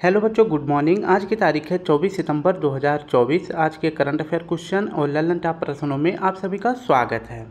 Hello बच्चों, good morning. आज की तारीख है 24 सितंबर 2024। आज के करंट अफेयर क्वेश्चन और ललन टॉप प्रश्नों में आप सभी का स्वागत है।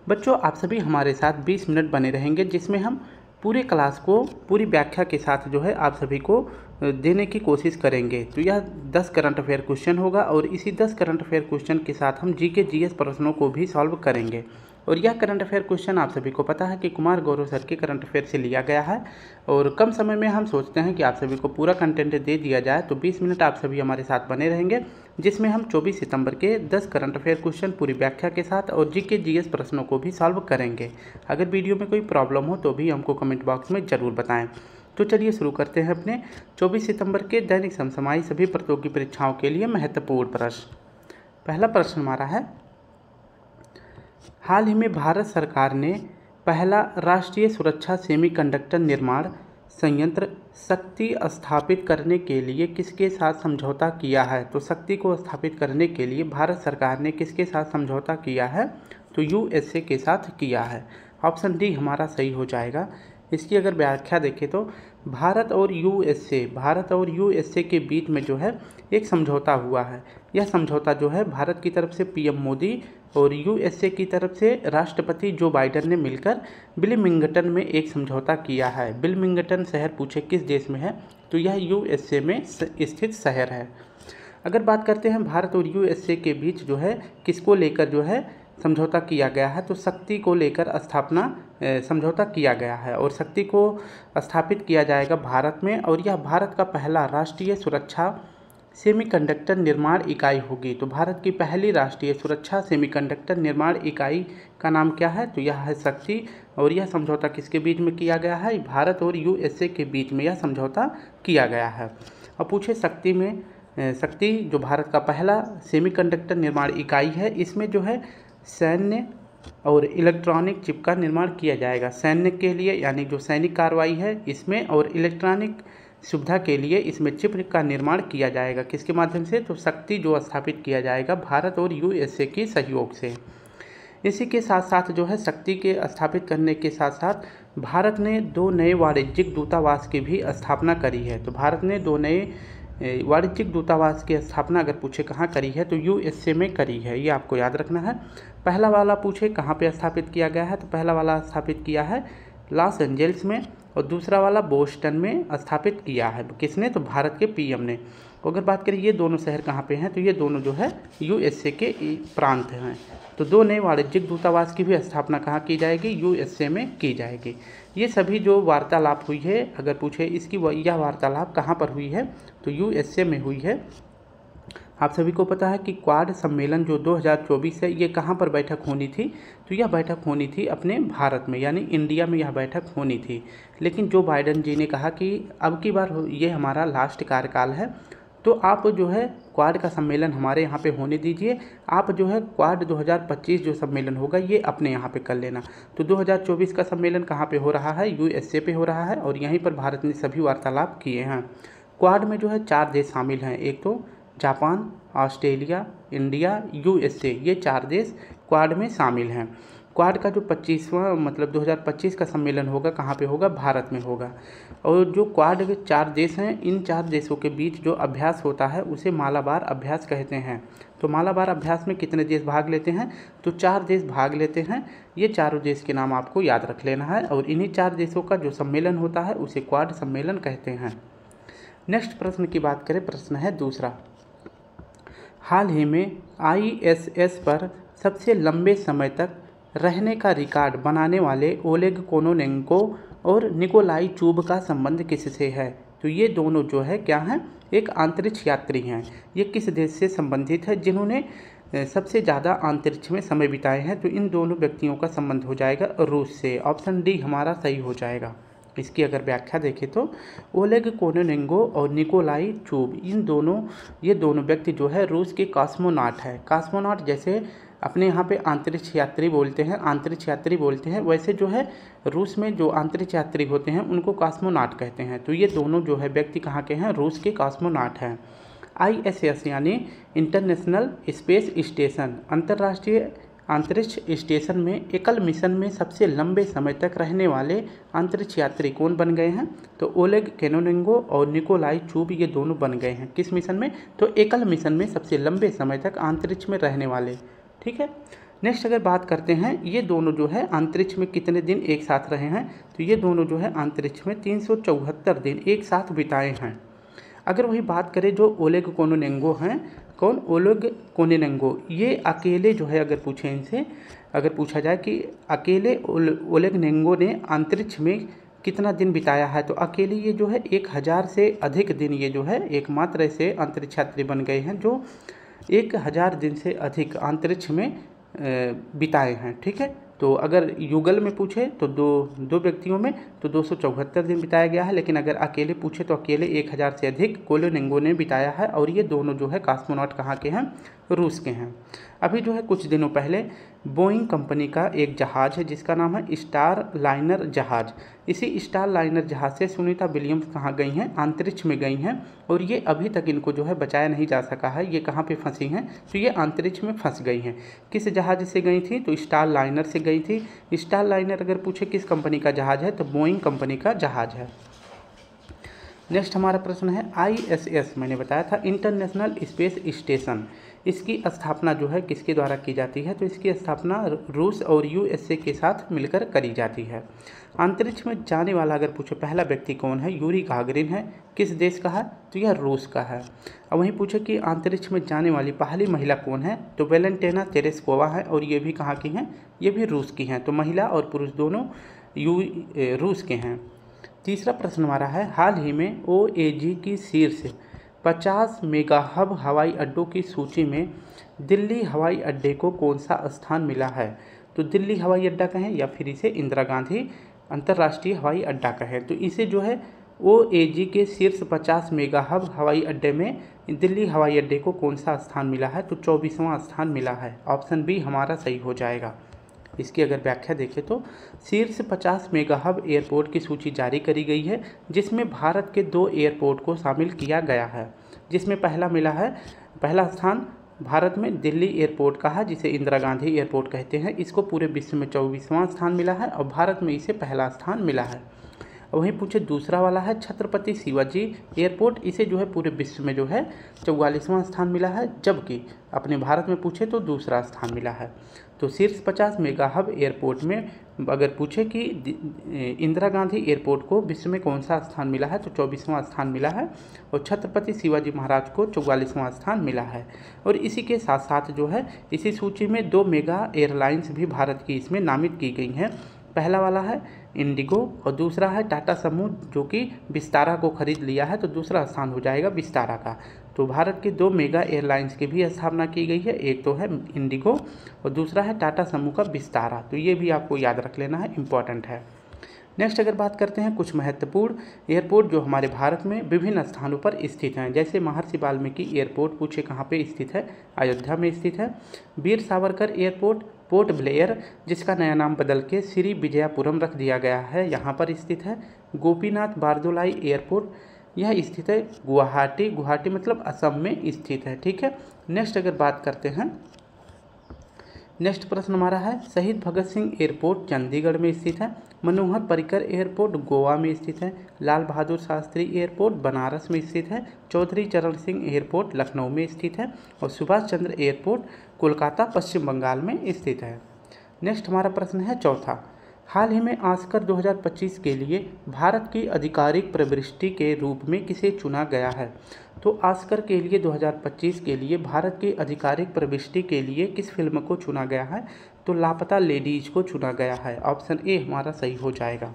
बच्चों, आप सभी हमारे साथ 20 मिनट बने रहेंगे, जिसमें हम पूरे क्लास को पूरी व्याख्या के साथ जो है आप सभी को देने की कोशिश करेंगे। तो यह 10 करंट अफेयर क्वेश्चन होगा और इसी 10 करंट अफेयर क्वेश्चन के साथ हम जीके जीएस प्रश्नों को भी सॉल्व करेंगे। और यह करंट अफेयर क्वेश्चन आप सभी को पता है कि कुमार गौरव सर के करंट अफेयर से लिया गया है और कम समय में हम सोचते हैं कि आप सभी को पूरा कंटेंट दे दिया जाए। तो 20 मिनट आप सभी हमारे साथ बने रहेंगे, जिसमें हम 24 सितंबर के 10 करंट अफेयर क्वेश्चन पूरी व्याख्या के साथ और जीके जीएस प्रश्नों को भी सॉल्व करेंगे। अगर वीडियो में कोई प्रॉब्लम हो तो भी हमको कमेंट बॉक्स में ज़रूर बताएं। तो चलिए शुरू करते हैं अपने 24 सितंबर के दैनिक समसामयिक सभी प्रतियोगी परीक्षाओं के लिए महत्वपूर्ण प्रश्न। पहला प्रश्न हमारा है, हाल ही में भारत सरकार ने पहला राष्ट्रीय सुरक्षा सेमीकंडक्टर निर्माण संयंत्र शक्ति स्थापित करने के लिए किसके साथ समझौता किया है? तो शक्ति को स्थापित करने के लिए भारत सरकार ने किसके साथ समझौता किया है? तो यूएसए के साथ किया है। ऑप्शन डी हमारा सही हो जाएगा। इसकी अगर व्याख्या देखें तो भारत और यूएसए के बीच में जो है एक समझौता हुआ है। यह समझौता जो है भारत की तरफ से पीएम मोदी और यूएसए की तरफ से राष्ट्रपति जो बाइडेन ने मिलकर विलिंगटन में एक समझौता किया है। विलिंगटन शहर पूछे किस देश में है? तो यह यूएसए में स्थित शहर है। अगर बात करते हैं भारत और यूएसए के बीच जो है किसको लेकर जो है समझौता किया गया है, तो शक्ति को लेकर समझौता किया गया है और शक्ति को स्थापित किया जाएगा भारत में और यह भारत का पहला राष्ट्रीय सुरक्षा सेमीकंडक्टर निर्माण इकाई होगी। तो भारत की पहली राष्ट्रीय सुरक्षा सेमीकंडक्टर निर्माण इकाई का नाम क्या है? तो यह है शक्ति। और यह समझौता किसके बीच में किया गया है? भारत और यूएसए के बीच में यह समझौता किया गया है। अब पूछे शक्ति जो भारत का पहला सेमीकंडक्टर निर्माण इकाई है, इसमें जो है सैन्य और इलेक्ट्रॉनिक चिप का निर्माण किया जाएगा। सैन्य के लिए यानी जो सैनिक कार्रवाई है इसमें, और इलेक्ट्रॉनिक सुविधा के लिए इसमें चिप का निर्माण किया जाएगा। किसके माध्यम से? तो शक्ति जो स्थापित किया जाएगा भारत और यूएसए के सहयोग से। इसी के साथ साथ जो है शक्ति के स्थापित करने के साथ साथ भारत ने 2 नए वाणिज्यिक दूतावास की भी स्थापना करी है। तो भारत ने 2 नए वाणिज्यिक दूतावास की स्थापना अगर पूछे कहाँ करी है, तो यूएसए में करी है। ये आपको याद रखना है। पहला वाला पूछे कहाँ पे स्थापित किया गया है, तो पहला वाला स्थापित किया है लॉस एंजल्स में और दूसरा वाला बोस्टन में स्थापित किया है। किसने? तो भारत के पीएम ने। अगर बात करें ये दोनों शहर कहाँ पे हैं, तो ये दोनों जो है यूएसए के प्रांत हैं। तो 2 नए वाणिज्यिक दूतावास की भी स्थापना कहाँ की जाएगी? यूएसए में की जाएगी। ये सभी जो वार्तालाप हुई है, अगर पूछे यह वार्तालाप कहाँ पर हुई है, तो यूएसए में हुई है। आप सभी को पता है कि क्वाड सम्मेलन जो 2024 है, ये कहाँ पर बैठक होनी थी? तो यह बैठक होनी थी अपने भारत में, यानी इंडिया में यह बैठक होनी थी। लेकिन जो बाइडेन जी ने कहा कि अब की बार ये हमारा लास्ट कार्यकाल है, तो आप जो है क्वाड का सम्मेलन हमारे यहाँ पे होने दीजिए। आप जो है क्वाड 2025 जो सम्मेलन होगा ये अपने यहाँ पे कर लेना। तो 2024 का सम्मेलन कहाँ पे हो रहा है? यूएसए पे हो रहा है और यहीं पर भारत ने सभी वार्तालाप किए हैं। क्वाड में जो है 4 देश शामिल हैं। एक तो जापान, ऑस्ट्रेलिया, इंडिया, यूएसए, ये 4 देश क्वाड में शामिल हैं। क्वाड का जो 2025 का सम्मेलन होगा कहाँ पे होगा? भारत में होगा। और जो क्वाड के 4 देश हैं, इन 4 देशों के बीच जो अभ्यास होता है उसे मालाबार अभ्यास कहते हैं। तो मालाबार अभ्यास में कितने देश भाग लेते हैं? तो 4 देश भाग लेते हैं। ये चारों देश के नाम आपको याद रख लेना है और इन्हीं 4 देशों का जो सम्मेलन होता है उसे क्वाड सम्मेलन कहते हैं। नेक्स्ट प्रश्न की बात करें, प्रश्न है दूसरा। हाल ही में आईएसएस पर सबसे लंबे समय तक रहने का रिकॉर्ड बनाने वाले ओलेग कोनोनेंको और निकोलाई चूब का संबंध किससे है? तो ये दोनों जो है क्या हैं? एक अंतरिक्ष यात्री हैं। ये किस देश से संबंधित है जिन्होंने सबसे ज़्यादा अंतरिक्ष में समय बिताए हैं? तो इन दोनों व्यक्तियों का संबंध हो जाएगा रूस से। ऑप्शन डी हमारा सही हो जाएगा। इसकी अगर व्याख्या देखें तो ओलेग कोनोनेंको और निकोलाई चूब ये दोनों व्यक्ति जो है रूस के कॉस्मोनॉट है। कॉस्मोनॉट जैसे अपने यहाँ पे अंतरिक्ष यात्री बोलते हैं, वैसे जो है रूस में जो अंतरिक्ष यात्री होते हैं उनको कॉस्मोनॉट कहते हैं। तो ये दोनों जो है व्यक्ति कहाँ के हैं? रूस के कॉस्मोनॉट हैं। आईएसएस यानी इंटरनेशनल स्पेस स्टेशन, अंतर्राष्ट्रीय अंतरिक्ष स्टेशन में एकल मिशन में सबसे लंबे समय तक रहने वाले अंतरिक्ष यात्री कौन बन गए हैं? तो ओलेग कोनेनेंको और निकोलाई चुब ये दोनों बन गए हैं। किस मिशन में? तो एकल मिशन में सबसे लंबे समय तक अंतरिक्ष में रहने वाले। ठीक है। नेक्स्ट अगर बात करते हैं, ये दोनों जो है अंतरिक्ष में कितने दिन एक साथ रहे हैं? तो ये दोनों जो है अंतरिक्ष में 374 दिन एक साथ बिताए हैं। अगर वही बात करें जो ओलेग कोनेनेंको हैं, कौन? ओलेग कोनेनेंको, ये अकेले जो है, अगर पूछे इनसे, अगर पूछा जाए कि अकेले ओलेगनेंको ने अंतरिक्ष में कितना दिन बिताया है, तो अकेले ये जो है 1000 से अधिक दिन ये जो है एकमात्र ऐसे अंतरिक्ष यात्री बन गए हैं जो 1000 दिन से अधिक अंतरिक्ष में बिताए हैं। ठीक है। तो अगर युगल में पूछे तो दो व्यक्तियों में तो 274 दिन बिताया गया है, लेकिन अगर अकेले पूछे तो अकेले 1000 से अधिक कोनेनेंको ने बिताया है। और ये दोनों जो है कॉस्मोनॉट कहाँ के हैं? रूस के हैं। अभी जो है कुछ दिनों पहले बोइंग कंपनी का एक जहाज़ है जिसका नाम है स्टार लाइनर जहाज़। इसी स्टार लाइनर जहाज़ से सुनीता विलियम्स कहाँ गई हैं? अंतरिक्ष में गई हैं। और ये अभी तक इनको जो है बचाया नहीं जा सका है। ये कहाँ पे फंसी हैं? तो ये अंतरिक्ष में फंस गई हैं। किस जहाज़ से गई थी? तो स्टार लाइनर से गई थी। स्टार लाइनर अगर पूछे किस कंपनी का जहाज़ है, तो बोइंग कंपनी का जहाज़ है। नेक्स्ट हमारा प्रश्न है ISS, मैंने बताया था इंटरनेशनल स्पेस स्टेशन, इसकी स्थापना जो है किसके द्वारा की जाती है? तो इसकी स्थापना रूस और USA के साथ मिलकर करी जाती है। अंतरिक्ष में जाने वाला अगर पूछे पहला व्यक्ति कौन है? यूरी गागरिन है। किस देश का है? तो यह रूस का है। अब वहीं पूछे कि अंतरिक्ष में जाने वाली पहली महिला कौन है? तो वेलेंटिना तेरेस्कोवा है। और ये भी कहाँ की हैं? ये भी रूस की हैं। तो महिला और पुरुष दोनों रूस के हैं। तीसरा प्रश्न हमारा है, हाल ही में OAG की शीर्ष 50 मेगा हब हवाई अड्डों की सूची में दिल्ली हवाई अड्डे को कौन सा स्थान मिला है? तो दिल्ली हवाई अड्डा कहें या फिर इसे इंदिरा गांधी अंतर्राष्ट्रीय हवाई अड्डा कहें, तो इसे जो है OAG के शीर्ष 50 मेगा हब हवाई अड्डे में दिल्ली हवाई अड्डे को कौन सा स्थान मिला है? तो 24वां स्थान मिला है। ऑप्शन बी हमारा सही हो जाएगा। इसकी अगर व्याख्या देखें तो शीर्ष 50 मेगा हब एयरपोर्ट की सूची जारी करी गई है, जिसमें भारत के 2 एयरपोर्ट को शामिल किया गया है, जिसमें पहला स्थान भारत में दिल्ली एयरपोर्ट का है, जिसे इंदिरा गांधी एयरपोर्ट कहते हैं। इसको पूरे विश्व में 24वां स्थान मिला है और भारत में इसे पहला स्थान मिला है। वहीं पूछे दूसरा वाला है छत्रपति शिवाजी एयरपोर्ट, इसे जो है पूरे विश्व में जो है 44वां स्थान मिला है, जबकि अपने भारत में पूछे तो दूसरा स्थान मिला है। तो शीर्ष 50 मेगा हब एयरपोर्ट में अगर पूछे कि इंदिरा गांधी एयरपोर्ट को विश्व में कौन सा स्थान मिला है, तो 24वां स्थान मिला है। और छत्रपति शिवाजी महाराज को 44वां स्थान मिला है। और इसी के साथ साथ जो है इसी सूची में 2 मेगा एयरलाइंस भी भारत की इसमें नामित की गई हैं। पहला वाला है इंडिगो और दूसरा है टाटा समूह, जो कि विस्तारा को खरीद लिया है, तो दूसरा स्थान हो जाएगा विस्तारा का। तो भारत के 2 मेगा एयरलाइंस की भी स्थापना की गई है, एक तो है इंडिगो और दूसरा है टाटा समूह का विस्तारा। तो ये भी आपको याद रख लेना है, इम्पॉर्टेंट है। नेक्स्ट अगर बात करते हैं कुछ महत्वपूर्ण एयरपोर्ट जो हमारे भारत में विभिन्न स्थानों पर स्थित हैं, जैसे महर्षि वाल्मीकि एयरपोर्ट पूछे कहाँ पे स्थित है? अयोध्या में स्थित है। Veer Savarkar airport port Blair, जिसका नया नाम बदल के श्री विजयपुरम रख दिया गया है, यहाँ पर स्थित है। गोपीनाथ बारदोलाई एयरपोर्ट यह स्थित है गुवाहाटी मतलब असम में स्थित है। ठीक है। नेक्स्ट अगर बात करते हैं, नेक्स्ट प्रश्न हमारा है शहीद भगत सिंह एयरपोर्ट चंडीगढ़ में स्थित है। मनोहर पर्रिकर एयरपोर्ट गोवा में स्थित है। लाल बहादुर शास्त्री एयरपोर्ट बनारस में स्थित है। चौधरी चरण सिंह एयरपोर्ट लखनऊ में स्थित है। और सुभाष चंद्र एयरपोर्ट कोलकाता पश्चिम बंगाल में स्थित है। नेक्स्ट हमारा प्रश्न है चौथा, हाल ही में ऑस्कर 2025 के लिए भारत की आधिकारिक प्रविष्टि के रूप में किसे चुना गया है? तो ऑस्कर के लिए 2025 के लिए भारत की आधिकारिक प्रविष्टि के लिए किस फिल्म को चुना गया है? तो लापता लेडीज को चुना गया है। ऑप्शन ए हमारा सही हो जाएगा।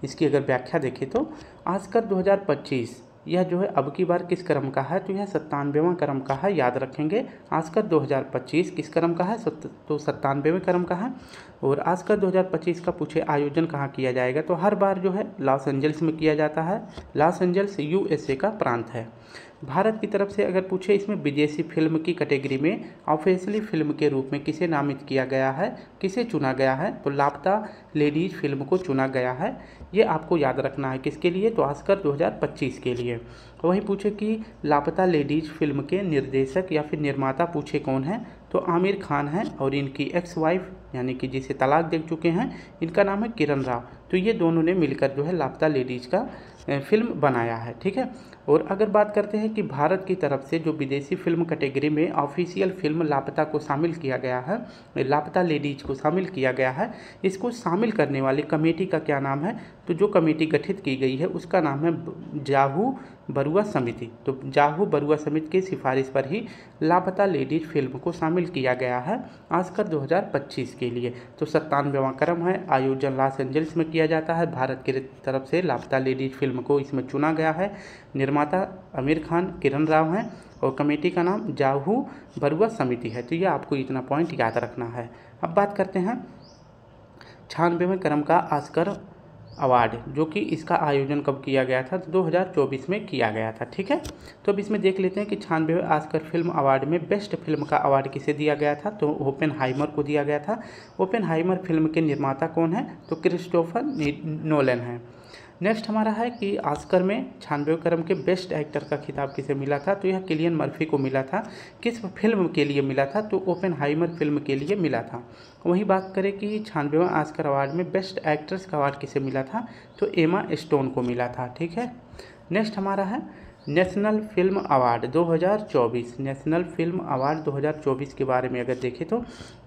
इसकी अगर व्याख्या देखें तो ऑस्कर 2025 यह जो है अब की बार किस क्रम का है? तो यह 97वां क्रम का है, याद रखेंगे। ऑस्कर 2025 किस क्रम का है? तो 97वें क्रम का है। और ऑस्कर 2025 का पूछे आयोजन कहाँ किया जाएगा? तो हर बार जो है लॉस एंजल्स में किया जाता है। लॉस एंजल्स USA का प्रांत है। भारत की तरफ से अगर पूछे इसमें विदेशी फिल्म की कैटेगरी में ऑफिशियली फिल्म के रूप में किसे नामित किया गया है, किसे चुना गया है? तो लापता लेडीज फिल्म को चुना गया है। ये आपको याद रखना है किसके लिए? तो ऑस्कर 2025 के लिए। लिए। वहीं पूछे कि लापता लेडीज फिल्म के निर्देशक या फिर निर्माता पूछे कौन है, तो आमिर खान है और इनकी एक्स वाइफ यानी कि जिसे तलाक दे चुके हैं, इनका नाम है किरण राव। तो ये दोनों ने मिलकर जो है लापता लेडीज का फिल्म बनाया है। ठीक है। और अगर बात करते हैं कि भारत की तरफ से जो विदेशी फिल्म कैटेगरी में ऑफिशियल फिल्म लापता को शामिल किया गया है, लापता लेडीज को शामिल किया गया है, इसको शामिल करने वाली कमेटी का क्या नाम है, तो जो कमेटी गठित की गई है उसका नाम है जाहू बरुआ समिति। तो जाहू बरुआ समिति की सिफारिश पर ही लापता लेडीज फिल्म को शामिल किया गया है ऑस्कर 2025 के लिए। तो 97वां क्रम है, आयोजन लॉस एंजल्स में किया जाता है। भारत की तरफ से लापता लेडीज फिल्म को इसमें चुना गया है। निर्माता आमिर खान, किरण राव हैं और कमेटी का नाम जाहू बरुआ समिति है। तो ये आपको इतना पॉइंट याद रखना है। अब बात करते हैं 96वें क्रम का ऑस्कर अवार्ड, जो कि इसका आयोजन कब किया गया था, तो 2024 में किया गया था। ठीक है। तो अब इसमें देख लेते हैं कि 96वें ऑस्कर फिल्म अवार्ड में बेस्ट फिल्म का अवार्ड किसे दिया गया था, तो ओपेनहाइमर को दिया गया था। ओपेनहाइमर फिल्म के निर्माता कौन है, तो क्रिस्टोफर नोलन है। नेक्स्ट हमारा है कि ऑस्कर में 96वें क्रम के बेस्ट एक्टर का खिताब किसे मिला था, तो यह किलियन मर्फी को मिला था। किस फिल्म के लिए मिला था, तो ओपेनहाइमर फिल्म के लिए मिला था। वहीं बात करें कि 96वां ऑस्कर अवार्ड में बेस्ट एक्ट्रेस का अवार्ड किसे मिला था, तो एमा स्टोन को मिला था। ठीक है। नेक्स्ट हमारा है national film award 2024। National film award 2024 के बारे में अगर देखें तो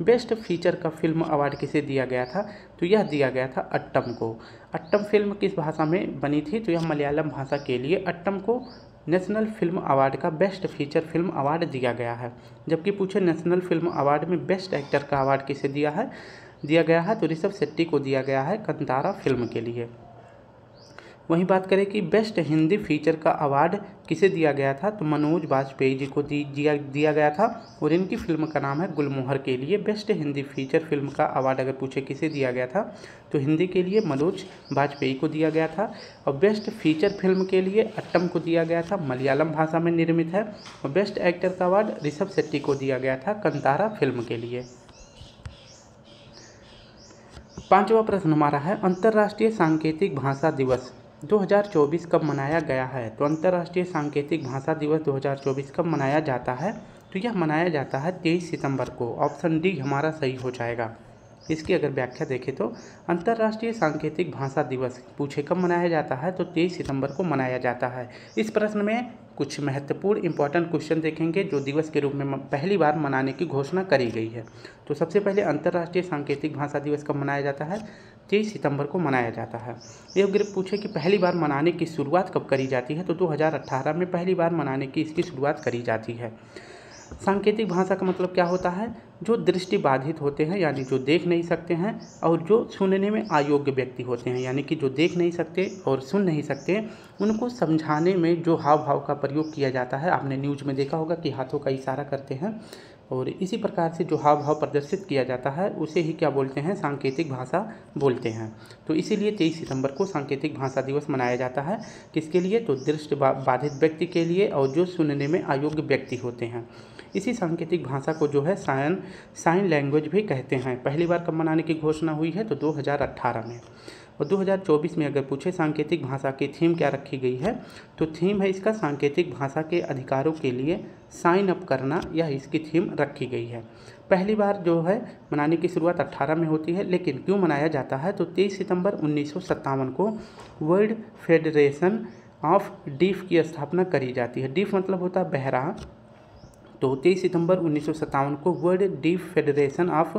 बेस्ट फीचर का फिल्म अवार्ड किसे दिया गया था, तो यह दिया गया था अट्टम को। अट्टम फिल्म किस भाषा में बनी थी, तो यह मलयालम भाषा के लिए अट्टम को नेशनल फिल्म अवार्ड का बेस्ट फीचर फिल्म अवार्ड दिया गया है। जबकि पूछे नेशनल फिल्म अवार्ड में बेस्ट एक्टर का अवार्ड किसे दिया गया है, तो ऋषभ शेट्टी को दिया गया है कंतारा फिल्म के लिए। वहीं बात करें कि बेस्ट हिंदी फीचर का अवार्ड किसे दिया गया था, तो मनोज बाजपेयी जी को दिया गया था और इनकी फिल्म का नाम है गुलमोहर के लिए बेस्ट हिंदी फीचर फिल्म का अवार्ड अगर पूछे किसे दिया गया था, तो हिंदी के लिए मनोज बाजपेयी को दिया गया था। और बेस्ट फीचर फिल्म के लिए अट्टम को दिया गया था, मलयालम भाषा में निर्मित है। और बेस्ट एक्टर का अवार्ड ऋषभ शेट्टी को दिया गया था कंतारा फिल्म के लिए। 5वां प्रश्न हमारा है अंतर्राष्ट्रीय सांकेतिक भाषा दिवस 2024 कब मनाया गया है, तो अंतर्राष्ट्रीय सांकेतिक भाषा दिवस 2024 कब मनाया जाता है, तो यह मनाया जाता है 23 सितंबर को। ऑप्शन डी हमारा सही हो जाएगा। इसकी अगर व्याख्या देखें तो अंतर्राष्ट्रीय सांकेतिक भाषा दिवस पूछे कब मनाया जाता है, तो 23 सितंबर को मनाया जाता है। इस प्रश्न में कुछ महत्वपूर्ण इंपॉर्टेंट क्वेश्चन देखेंगे जो दिवस के रूप में पहली बार मनाने की घोषणा करी गई है। तो सबसे पहले अंतर्राष्ट्रीय सांकेतिक भाषा दिवस कब मनाया जाता है, 23 सितंबर को मनाया जाता है। ये अगर पूछे कि पहली बार मनाने की शुरुआत कब करी जाती है, तो 2018 में पहली बार मनाने की इसकी शुरुआत करी जाती है। सांकेतिक भाषा का मतलब क्या होता है, जो दृष्टि बाधित होते हैं यानी जो देख नहीं सकते हैं, और जो सुनने में अयोग्य व्यक्ति होते हैं यानी कि जो देख नहीं सकते और सुन नहीं सकते, उनको समझाने में जो हाव भाव का प्रयोग किया जाता है। आपने न्यूज़ में देखा होगा कि हाथों का इशारा करते हैं और इसी प्रकार से जो हाव भाव प्रदर्शित किया जाता है उसे ही क्या बोलते हैं, सांकेतिक भाषा बोलते हैं। तो इसीलिए 23 सितंबर को सांकेतिक भाषा दिवस मनाया जाता है। किसके लिए, तो दृष्टि बाधित व्यक्ति के लिए और जो सुनने में अयोग्य व्यक्ति होते हैं। इसी सांकेतिक भाषा को जो है साइन लैंग्वेज भी कहते हैं। पहली बार कब मनाने की घोषणा हुई है, तो 2018 में। और 2024 में अगर पूछे सांकेतिक भाषा की थीम क्या रखी गई है, तो थीम है इसका सांकेतिक भाषा के अधिकारों के लिए साइन अप करना, यह इसकी थीम रखी गई है। पहली बार जो है मनाने की शुरुआत 18 में होती है, लेकिन क्यों मनाया जाता है, तो 23 सितंबर 1957 को वर्ल्ड फेडरेशन ऑफ डीफ की स्थापना करी जाती है। डीफ मतलब होता है बहरा। तो 23 सितंबर 1957 को world deaf federation of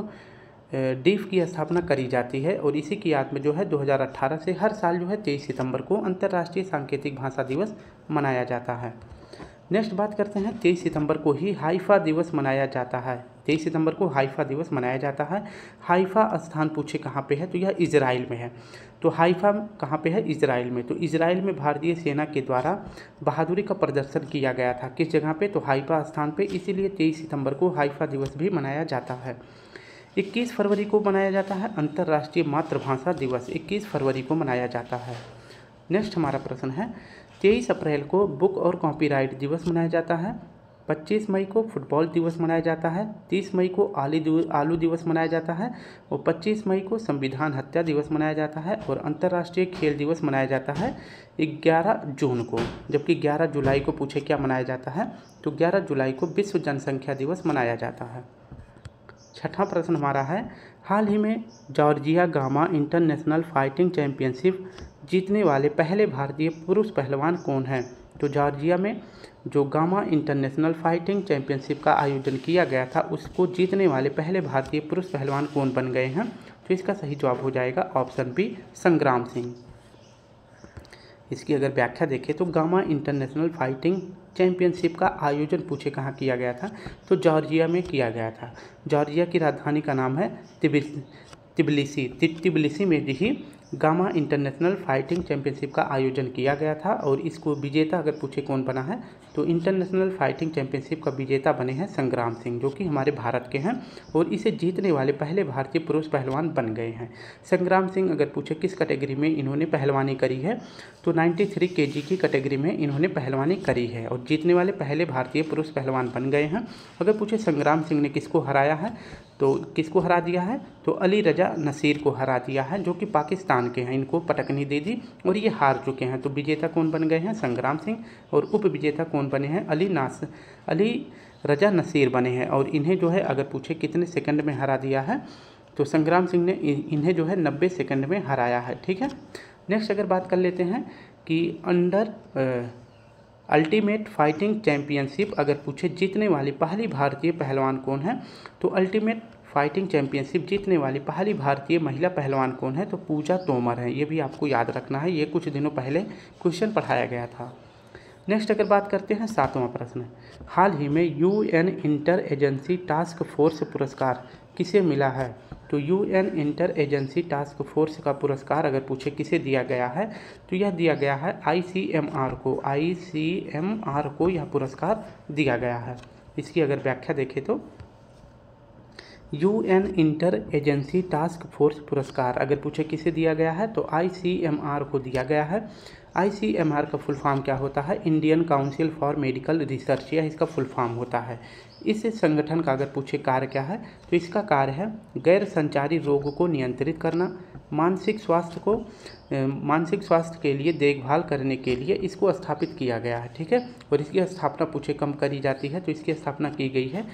deaf की स्थापना करी जाती है और इसी की याद में जो है 2018 से हर साल जो है 23 सितंबर को अंतर्राष्ट्रीय सांकेतिक भाषा दिवस मनाया जाता है। नेक्स्ट बात करते हैं 23 सितंबर को ही हाइफा दिवस मनाया जाता है। 23 सितंबर को हाइफा दिवस मनाया जाता है। हाइफा स्थान पूछे कहाँ पे है, तो यह इजराइल में है। तो हाइफा कहाँ पे है, इजराइल में। तो इजराइल में भारतीय सेना के द्वारा बहादुरी का प्रदर्शन किया गया था। किस जगह पे, तो हाइफा स्थान पे। इसीलिए 23 सितंबर को हाइफा दिवस भी मनाया जाता है। 21 फरवरी को मनाया जाता है अंतर्राष्ट्रीय मातृभाषा दिवस। 21 फरवरी को मनाया जाता है। नेक्स्ट हमारा प्रश्न है 23 अप्रैल को बुक और कॉपीराइट दिवस मनाया जाता है। 25 मई को फुटबॉल दिवस मनाया जाता है, 30 मई को आलू दिवस मनाया जाता है और 25 मई को संविधान हत्या दिवस मनाया जाता है और अंतर्राष्ट्रीय खेल दिवस मनाया जाता है 11 जून को। जबकि 11 जुलाई को पूछे क्या मनाया जाता है, तो 11 जुलाई को विश्व जनसंख्या दिवस मनाया जाता है। छठा प्रश्न हमारा है, हाल ही में Georgia gamma international fighting championship जीतने वाले पहले भारतीय पुरुष पहलवान कौन हैं? तो जॉर्जिया में जो गामा इंटरनेशनल फाइटिंग चैंपियनशिप का आयोजन किया गया था, उसको जीतने वाले पहले भारतीय पुरुष पहलवान कौन बन गए हैं? तो इसका सही जवाब हो जाएगा ऑप्शन बी, संग्राम सिंह। इसकी अगर व्याख्या देखें तो गामा इंटरनेशनल फाइटिंग चैंपियनशिप का आयोजन पूछे कहाँ किया गया था, तो जॉर्जिया में किया गया था। जॉर्जिया की राजधानी का नाम है तिबिलिसी में ही गामा इंटरनेशनल फाइटिंग चैंपियनशिप का आयोजन किया गया था और इसको विजेता अगर पूछे कौन बना है, तो इंटरनेशनल फाइटिंग चैंपियनशिप का विजेता बने हैं संग्राम सिंह, जो कि हमारे भारत के हैं और इसे जीतने वाले पहले भारतीय पुरुष पहलवान बन गए हैं। संग्राम सिंह अगर पूछे किस कैटेगरी में इन्होंने पहलवानी करी है, तो 93 kg की कैटेगरी में इन्होंने पहलवानी करी है और जीतने वाले पहले भारतीय पुरुष पहलवान बन गए हैं। अगर पूछे संग्राम सिंह ने किसको हराया है, तो किसको हरा दिया है, तो अली रजा नसीर को हरा दिया है, जो कि पाकिस्तान के हैं। इनको पटकनी दे दी और ये हार चुके हैं। तो विजेता कौन बन गए हैं, संग्राम सिंह, और उप विजेता कौन बने हैं, अली रजा नसीर बने हैं। और इन्हें जो है अगर पूछे कितने सेकंड में हरा दिया है, तो संग्राम सिंह ने इन्हें जो है 90 सेकंड में हराया है। ठीक है। नेक्स्ट अगर बात कर लेते हैं कि अंडर अल्टीमेट फाइटिंग चैंपियनशिप अगर पूछे जीतने वाली पहली भारतीय पहलवान कौन है, तो अल्टीमेट फाइटिंग चैंपियनशिप जीतने वाली पहली भारतीय महिला पहलवान कौन है, तो पूजा तोमर है। ये भी आपको याद रखना है, ये कुछ दिनों पहले क्वेश्चन पढ़ाया गया था। नेक्स्ट अगर बात करते हैं 7वां प्रश्न, हाल ही में UN inter agency task force पुरस्कार किसे मिला है? तो UN inter agency task force का पुरस्कार अगर पूछे किसे दिया गया है, तो यह दिया गया है ICMR को यह पुरस्कार दिया गया है। इसकी अगर व्याख्या देखें तो UN inter agency task force पुरस्कार अगर पूछे किसे दिया गया है, तो ICMR को दिया गया है। ICMR का फुल फॉर्म क्या होता है, Indian council for medical research, यह इसका फुल फॉर्म होता है। इस संगठन का अगर पूछे कार्य क्या है, तो इसका कार्य है गैर संचारी रोग को नियंत्रित करना, मानसिक स्वास्थ्य के लिए देखभाल करने के लिए इसको स्थापित किया गया है। ठीक है। और इसकी स्थापना पूछे कब करी जाती है, तो इसकी स्थापना की गई है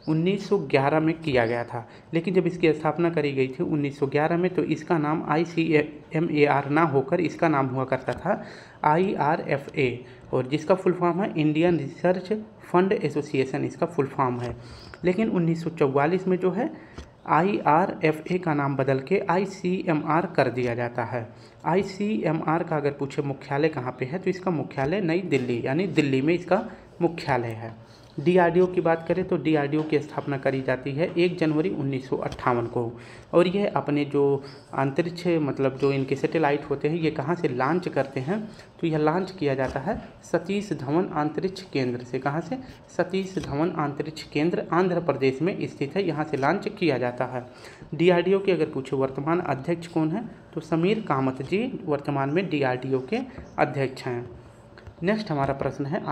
1911 में किया गया था। लेकिन जब इसकी स्थापना करी गई थी 1911 में, तो इसका नाम ICMAR ना होकर इसका नाम हुआ करता था IRFA, और जिसका फुल फॉर्म है इंडियन रिसर्च फंड एसोसिएशन, इसका फुल फॉर्म है। लेकिन 1944 में जो है IRFA का नाम बदल के ICMR कर दिया जाता है। ICMR का अगर पूछे मुख्यालय कहाँ पे है, तो इसका मुख्यालय नई दिल्ली यानी दिल्ली में इसका मुख्यालय है। DRDO की बात करें तो DRDO की स्थापना करी जाती है 1 जनवरी 1958 को, और यह अपने जो अंतरिक्ष मतलब जो इनके सैटेलाइट होते हैं ये कहाँ से लॉन्च करते हैं, तो यह लॉन्च किया जाता है सतीश धवन अंतरिक्ष केंद्र से। कहाँ से, सतीश धवन अंतरिक्ष केंद्र आंध्र प्रदेश में स्थित है, यहाँ से लॉन्च किया जाता है। DRDO के अगर पूछे वर्तमान अध्यक्ष कौन है, तो समीर कामत जी वर्तमान में DRDO के अध्यक्ष हैं। नेक्स्ट हमारा प्रश्न है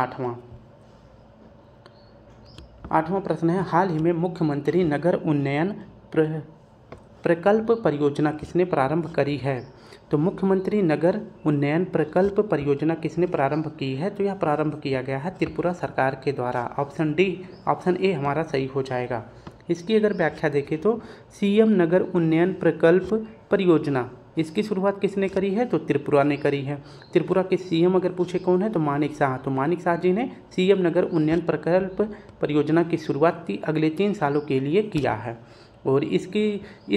8वां प्रश्न है, हाल ही में मुख्यमंत्री नगर उन्नयन प्रकल्प परियोजना किसने प्रारंभ करी है? तो मुख्यमंत्री नगर उन्नयन प्रकल्प परियोजना किसने प्रारंभ की है, तो यह प्रारंभ किया गया है त्रिपुरा सरकार के द्वारा। ऑप्शन ए हमारा सही हो जाएगा। इसकी अगर व्याख्या देखें तो CM नगर उन्नयन प्रकल्प परियोजना, इसकी शुरुआत किसने करी है, तो त्रिपुरा ने करी है। त्रिपुरा के CM अगर पूछे कौन है, तो मानिक शाह। तो मानिक शाह जी ने CM नगर उन्नयन प्रकल्प परियोजना की शुरुआत अगले 3 सालों के लिए किया है। और इस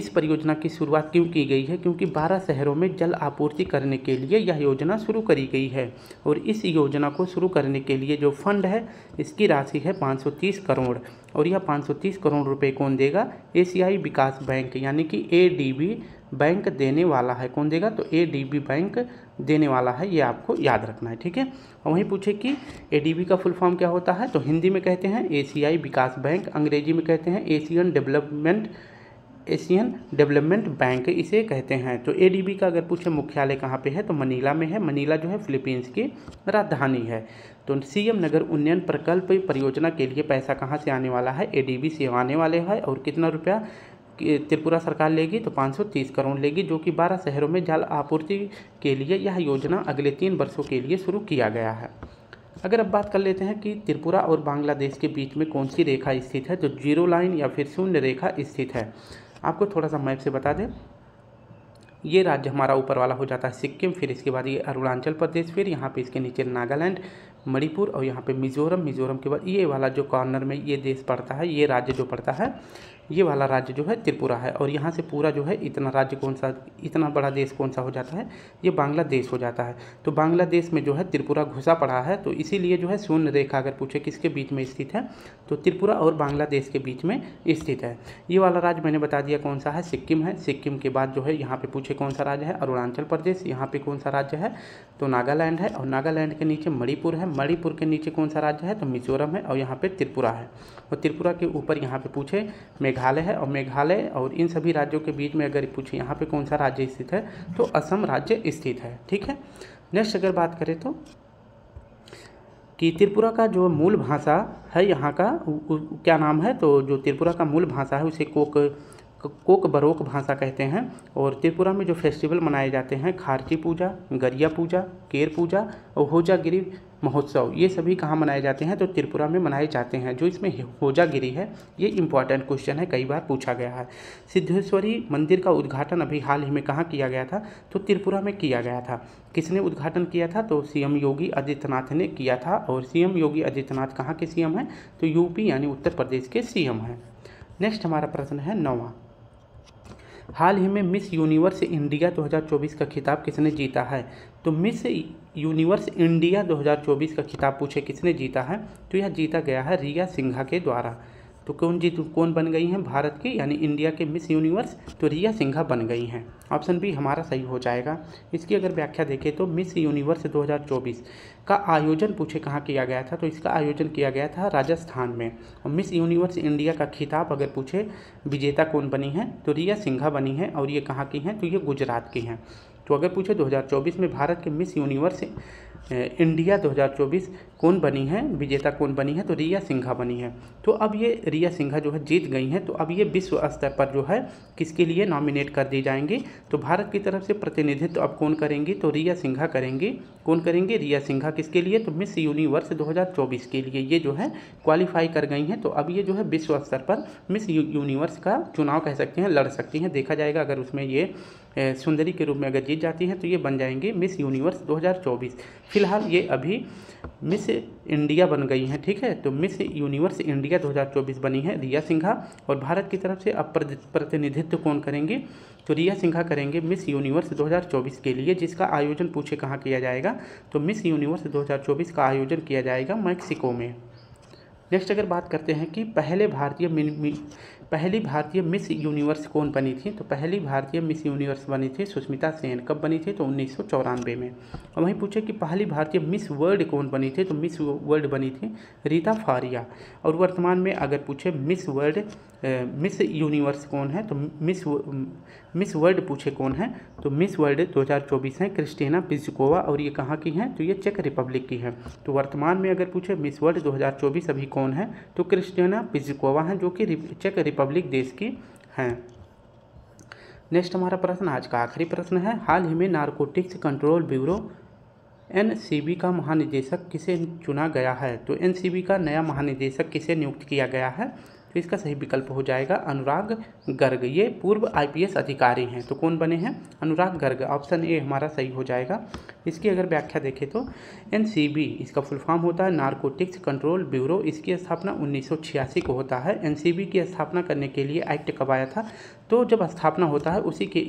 परियोजना की शुरुआत क्यों की गई है, क्योंकि 12 शहरों में जल आपूर्ति करने के लिए यह योजना शुरू करी गई है। और इस योजना को शुरू करने के लिए जो फंड है, इसकी राशि है 530 करोड़, और यह 530 करोड़ रुपए कौन देगा, एशियाई विकास बैंक यानी कि ADB बैंक देने वाला है। कौन देगा, तो ADB बैंक देने वाला है, ये आपको याद रखना है। ठीक है। और वहीं पूछे कि ADB का फुल फॉर्म क्या होता है, तो हिंदी में कहते हैं एशियाई विकास बैंक, अंग्रेजी में कहते हैं Asian development Asian development bank इसे कहते हैं। तो एडीबी का अगर पूछे मुख्यालय कहाँ पे है तो मनीला में है। मनीला जो है फिलीपींस की राजधानी है। तो सीएम नगर उन्नयन प्रकल्प परियोजना के लिए पैसा कहाँ से आने वाला है, एडीबी से आने वाले है। और कितना रुपया त्रिपुरा सरकार लेगी तो 530 करोड़ लेगी, जो कि 12 शहरों में जल आपूर्ति के लिए यह योजना अगले 3 वर्षों के लिए शुरू किया गया है। अगर अब बात कर लेते हैं कि त्रिपुरा और बांग्लादेश के बीच में कौन सी रेखा स्थित है, तो जीरो लाइन या फिर शून्य रेखा स्थित है। आपको थोड़ा सा मैप से बता दें, ये राज्य हमारा ऊपर वाला हो जाता है सिक्किम, फिर इसके बाद ये अरुणाचल प्रदेश, फिर यहाँ पे इसके नीचे नागालैंड, मणिपुर और यहाँ पे मिजोरम। मिजोरम के बाद ये वाला जो कॉर्नर में ये देश पड़ता है, ये राज्य जो पड़ता है, ये वाला राज्य जो है त्रिपुरा है। और यहाँ से पूरा जो है इतना राज्य कौन सा, इतना बड़ा देश कौन सा हो जाता है, ये बांग्लादेश हो जाता है। तो बांग्लादेश में जो है त्रिपुरा घुसा पड़ा है, तो इसीलिए जो है शून्य रेखा अगर पूछे किसके बीच में स्थित है तो त्रिपुरा और बांग्लादेश के बीच में स्थित है। ये वाला राज्य मैंने बता दिया कौन सा है, सिक्किम है। सिक्किम के बाद जो है यहाँ पे पूछे कौन सा राज्य है, अरुणाचल प्रदेश। यहाँ पे कौन सा राज्य है तो नागालैंड है। और नागालैंड के नीचे मणिपुर है। मणिपुर के नीचे कौन सा राज्य है तो मिजोरम है। और यहाँ पे त्रिपुरा है। और त्रिपुरा के ऊपर यहाँ पे पूछे मेघालय है। और मेघालय और इन सभी राज्यों के बीच में अगर पूछे यहाँ पे कौन सा राज्य स्थित है तो असम राज्य स्थित है। ठीक है। नेक्स्ट अगर बात करें तो कि त्रिपुरा का जो मूल भाषा है यहाँ का क्या नाम है, तो जो त्रिपुरा का मूल भाषा है उसे कोक बरोक भाषा कहते हैं। और त्रिपुरा में जो फेस्टिवल मनाए जाते हैं, खारची पूजा, गरिया पूजा, केर पूजा और होजागिरी महोत्सव, ये सभी कहाँ मनाए जाते हैं तो त्रिपुरा में मनाए जाते हैं। जो इसमें होजागिरी है ये इंपॉर्टेंट क्वेश्चन है, कई बार पूछा गया है। सिद्धेश्वरी मंदिर का उद्घाटन अभी हाल ही में कहाँ किया गया था तो त्रिपुरा में किया गया था। किसने उद्घाटन किया था तो सीएम योगी आदित्यनाथ ने किया था। और सीएम योगी आदित्यनाथ कहाँ के सीएम हैं तो यूपी यानी उत्तर प्रदेश के सीएम हैं। नेक्स्ट हमारा प्रश्न है 9वां, हाल ही में मिस यूनिवर्स इंडिया 2024 का खिताब किसने जीता है। तो मिस यूनिवर्स इंडिया 2024 का खिताब पूछे किसने जीता है तो यह जीता गया है रिया सिंघा के द्वारा। तो कौन बन गई हैं भारत की यानी इंडिया के मिस यूनिवर्स, तो रिया सिंघा बन गई हैं। ऑप्शन बी हमारा सही हो जाएगा। इसकी अगर व्याख्या देखें तो मिस यूनिवर्स 2024 का आयोजन पूछे कहाँ किया गया था तो इसका आयोजन किया गया था राजस्थान में। और मिस यूनिवर्स इंडिया का खिताब अगर पूछे विजेता कौन बनी है तो रिया सिंघा बनी है। और ये कहाँ की हैं तो ये गुजरात की हैं। तो अगर पूछे 2024 में भारत के मिस यूनिवर्स इंडिया 2024 कौन बनी है, विजेता कौन बनी है तो रिया सिंघा बनी है। तो अब ये रिया सिंघा जो है जीत गई हैं, तो अब ये विश्व स्तर पर जो है किसके लिए नॉमिनेट कर दी जाएंगी तो भारत की तरफ से प्रतिनिधित्व अब कौन करेंगी तो रिया सिंघा करेंगी। कौन करेंगे रिया सिंघा, किसके लिए तो मिस यूनिवर्स 2024 के लिए ये जो है क्वालिफाई कर गई हैं। तो अब ये जो है विश्व स्तर पर मिस यूनिवर्स का चुनाव कह सकते हैं, लड़ सकती हैं। देखा जाएगा अगर उसमें ये सुंदरी के रूप में अगर जीत जाती हैं तो ये बन जाएंगे मिस यूनिवर्स 2024। फिलहाल ये अभी मिस इंडिया बन गई हैं। ठीक है, तो मिस यूनिवर्स इंडिया 2024 बनी है रिया सिंघा। और भारत की तरफ से अब प्रतिनिधित्व कौन करेंगे तो रिया सिंघा करेंगे मिस यूनिवर्स 2024 के लिए, जिसका आयोजन पूछे कहाँ किया जाएगा तो मिस यूनिवर्स 2024 का आयोजन किया जाएगा मैक्सिको में। नेक्स्ट अगर बात करते हैं कि पहली भारतीय मिस यूनिवर्स कौन बनी थी तो पहली भारतीय मिस यूनिवर्स बनी थी सुष्मिता सेन। कब बनी थी तो 1994 में। और वहीं पूछे कि पहली भारतीय मिस वर्ल्ड कौन बनी थी तो मिस वर्ल्ड बनी थी रीता फारिया। और वर्तमान में अगर पूछे मिस यूनिवर्स कौन है तो मिस वर्ल्ड पूछे कौन है तो मिस वर्ल्ड 2024 है क्रिस्टीना पिज़कोवा। और ये कहाँ की हैं तो ये चेक रिपब्लिक की हैं। तो वर्तमान में अगर पूछे मिस वर्ल्ड 2024 अभी कौन है तो क्रिस्टीना पिज़कोवा हैं, जो कि चेक रिपब्लिक देश की हैं। नेक्स्ट हमारा प्रश्न आज का आखिरी प्रश्न है, हाल ही में नारकोटिक्स कंट्रोल ब्यूरो एनसीबी का महानिदेशक किसे चुना गया है। तो एनसीबी का नया महानिदेशक किसे नियुक्त किया गया है तो इसका सही विकल्प हो जाएगा अनुराग गर्ग। ये पूर्व आईपीएस अधिकारी हैं। तो कौन बने हैं अनुराग गर्ग। ऑप्शन ए हमारा सही हो जाएगा। इसकी अगर व्याख्या देखें तो एनसीबी इसका फुल फॉर्म होता है नारकोटिक्स कंट्रोल ब्यूरो। इसकी स्थापना 1986 को होता है। एनसीबी की स्थापना करने के लिए एक्ट कब आया था तो जब स्थापना होता है उसी के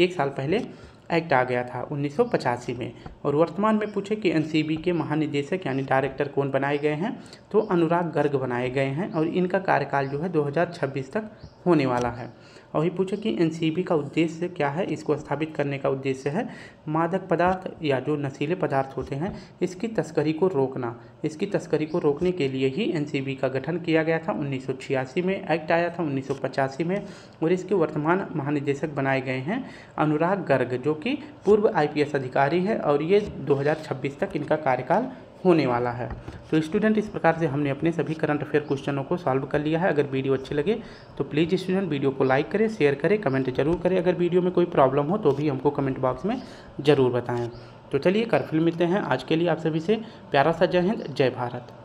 एक साल पहले एक्ट आ गया था 1985 में। और वर्तमान में पूछे कि एनसीबी के महानिदेशक यानी डायरेक्टर कौन बनाए गए हैं तो अनुराग गर्ग बनाए गए हैं। और इनका कार्यकाल जो है 2026 तक होने वाला है। और वही पूछे कि एनसीबी का उद्देश्य क्या है, इसको स्थापित करने का उद्देश्य है मादक पदार्थ या जो नशीले पदार्थ होते हैं इसकी तस्करी को रोकना। इसकी तस्करी को रोकने के लिए ही एनसीबी का गठन किया गया था। 1986 में एक्ट आया था 1985 में, और इसके वर्तमान महानिदेशक बनाए गए हैं अनुराग गर्ग, जो कि पूर्व आईपीएस अधिकारी है, और ये 2026 तक इनका कार्यकाल होने वाला है। तो स्टूडेंट, इस प्रकार से हमने अपने सभी करंट अफेयर क्वेश्चनों को सॉल्व कर लिया है। अगर वीडियो अच्छे लगे तो प्लीज़ स्टूडेंट वीडियो को लाइक करें, शेयर करें, कमेंट जरूर करें। अगर वीडियो में कोई प्रॉब्लम हो तो भी हमको कमेंट बॉक्स में ज़रूर बताएं। तो चलिए कल फिर मिलते हैं। आज के लिए आप सभी से प्यारा सा जय हिंद, जय भारत।